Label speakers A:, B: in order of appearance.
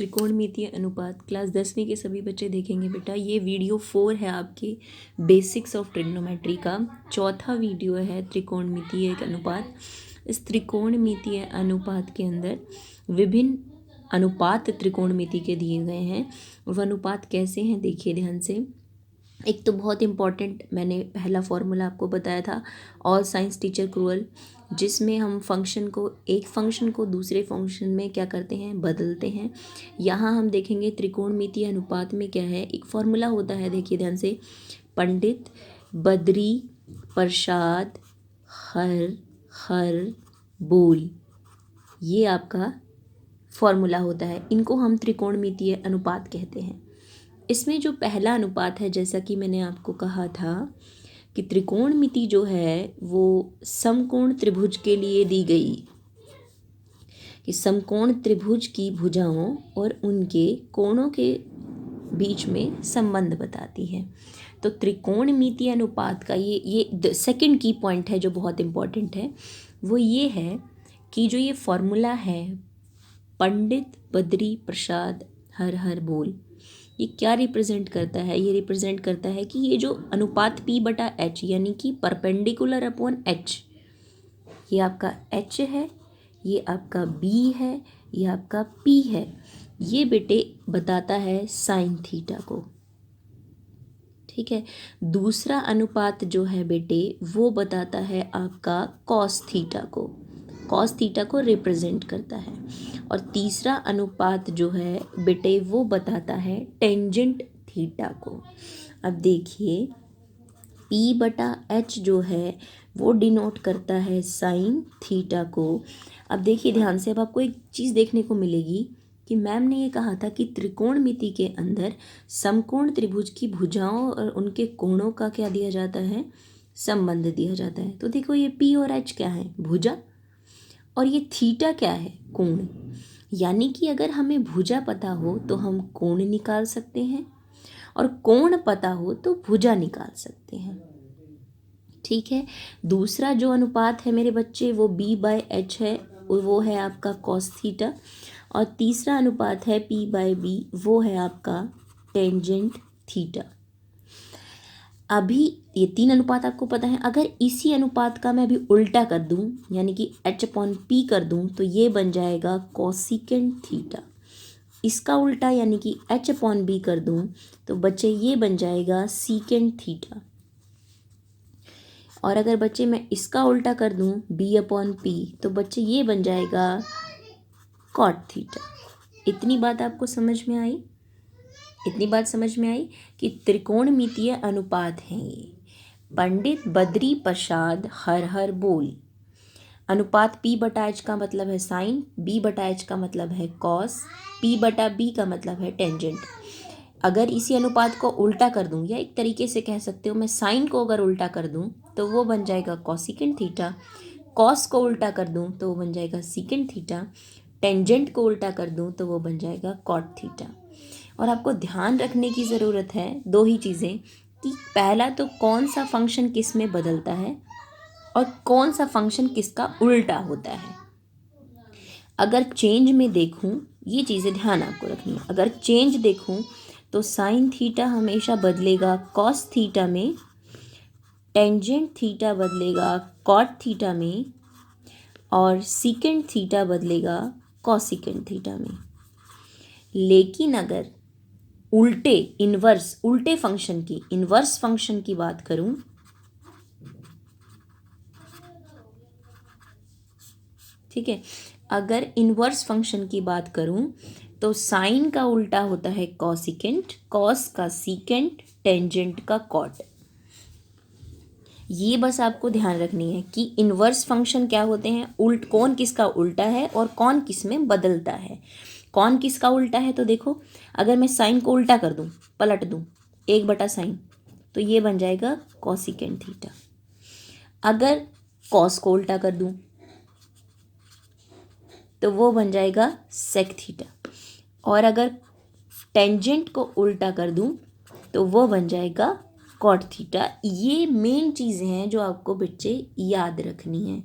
A: त्रिकोणमितीय अनुपात क्लास 10वीं के सभी बच्चे देखेंगे बेटा। ये वीडियो 4 है आपके बेसिक्स ऑफ ट्रिग्नोमेट्री का। चौथा वीडियो है त्रिकोणमितीय अनुपात। इस त्रिकोणमितीय अनुपात के अंदर विभिन्न अनुपात त्रिकोणमिति के दिए गए हैं। वह अनुपात कैसे हैं देखिए ध्यान से। एक तो बहुत इम्पॉर्टेंट मैंने पहला फॉर्मूला आपको बताया था, ऑल साइंस टीचर क्रूअल, जिसमें हम एक फंक्शन को दूसरे फंक्शन में क्या करते हैं, बदलते हैं। यहाँ हम देखेंगे त्रिकोणमितीय अनुपात में क्या है, एक फॉर्मूला होता है, देखिए ध्यान से, पंडित बद्री प्रसाद हर हर बोल, ये आपका फॉर्मूला होता है। इनको हम त्रिकोणमितीय अनुपात कहते हैं। इसमें जो पहला अनुपात है, जैसा कि मैंने आपको कहा था कि त्रिकोणमिति जो है वो समकोण त्रिभुज के लिए दी गई, कि समकोण त्रिभुज की भुजाओं और उनके कोणों के बीच में संबंध बताती है। तो त्रिकोणमितीय अनुपात का ये सेकंड की पॉइंट है जो बहुत इम्पॉर्टेंट है, वो ये है कि जो ये फॉर्मूला है पंडित बद्री प्रसाद हर हर बोल, ये क्या रिप्रेजेंट करता है, ये रिप्रेजेंट करता है कि ये जो अनुपात P/H यानी कि परपेंडिकुलर अपॉन H, ये आपका H है, ये आपका B है, ये आपका P है, ये बेटे बताता है साइन थीटा को। ठीक है। दूसरा अनुपात जो है बेटे वो बताता है आपका कॉस थीटा को रिप्रेजेंट करता है। और तीसरा अनुपात जो है बेटे वो बताता है टेंजेंट थीटा को। अब देखिए P/H जो है वो डिनोट करता है साइन थीटा को। अब देखिए ध्यान से, अब आपको एक चीज़ देखने को मिलेगी कि मैम ने ये कहा था कि त्रिकोणमिति के अंदर समकोण त्रिभुज की भुजाओं और उनके कोणों का क्या दिया जाता है, संबंध दिया जाता है। तो देखो ये P और H क्या है, भुजा, और ये थीटा क्या है, कोण। यानी कि अगर हमें भुजा पता हो तो हम कोण निकाल सकते हैं, और कोण पता हो तो भुजा निकाल सकते हैं। ठीक है। दूसरा जो अनुपात है मेरे बच्चे वो B/H है, वो है आपका कॉस थीटा। और तीसरा अनुपात है P/B, वो है आपका टेंजेंट थीटा। अभी ये तीन अनुपात आपको पता है। अगर इसी अनुपात का मैं अभी उल्टा कर दूं, यानी कि H/P कर दूं, तो ये बन जाएगा कोसिकेंट थीटा। इसका उल्टा यानी कि H/B कर दूं तो बच्चे ये बन जाएगा सीकेंट थीटा। और अगर बच्चे मैं इसका उल्टा कर दूं B/P, तो बच्चे ये बन जाएगा कॉट थीटा। इतनी बात आपको समझ में आई? इतनी बात समझ में आई कि त्रिकोणमितीय अनुपात हैं ये। पंडित बद्री प्रसाद हर हर बोल। अनुपात P/H का मतलब है साइन, B/H का मतलब है कॉस, P/B का मतलब है टेंजेंट। अगर इसी अनुपात को उल्टा कर दूं, या एक तरीके से कह सकते हो मैं साइन को अगर उल्टा कर दूं तो वो बन जाएगा कोसिकेंट थीटा, कॉस को उल्टा कर दूं तो वो बन जाएगा सीकेंट थीटा, टेंजेंट को उल्टा कर दूं तो वो बन जाएगा कॉट थीटा। और आपको ध्यान रखने की ज़रूरत है दो ही चीज़ें, कि पहला तो कौन सा फंक्शन किस में बदलता है और कौन सा फंक्शन किसका उल्टा होता है। अगर चेंज में देखूं, ये चीज़ें ध्यान आपको रखनी है। अगर चेंज देखूं तो साइन थीटा हमेशा बदलेगा कॉस थीटा में, टेंजेंट थीटा बदलेगा कॉट थीटा में, और सीकेंट थीटा बदलेगा कोसिकेंट थीटा में। लेकिन अगर उल्टे फंक्शन की, इन्वर्स फंक्शन की बात करूं, ठीक है, अगर इन्वर्स फंक्शन की बात करूं तो साइन का उल्टा होता है कोसिकेंट, कॉस का सीकेंट, टेंजेंट का कॉट। ये बस आपको ध्यान रखनी है कि इन्वर्स फंक्शन क्या होते हैं, कौन किसका उल्टा है और कौन किस में बदलता है। कौन किसका उल्टा है तो देखो, अगर मैं साइन को उल्टा कर दूं, पलट दूं 1/sin, तो ये बन जाएगा कोसिकेंट थीटा। अगर कॉस को उल्टा कर दूं तो वो बन जाएगा सेक थीटा। और अगर टेंजेंट को उल्टा कर दूं तो वो बन जाएगा कॉट थीटा। ये मेन चीज़ें हैं जो आपको बच्चे याद रखनी है।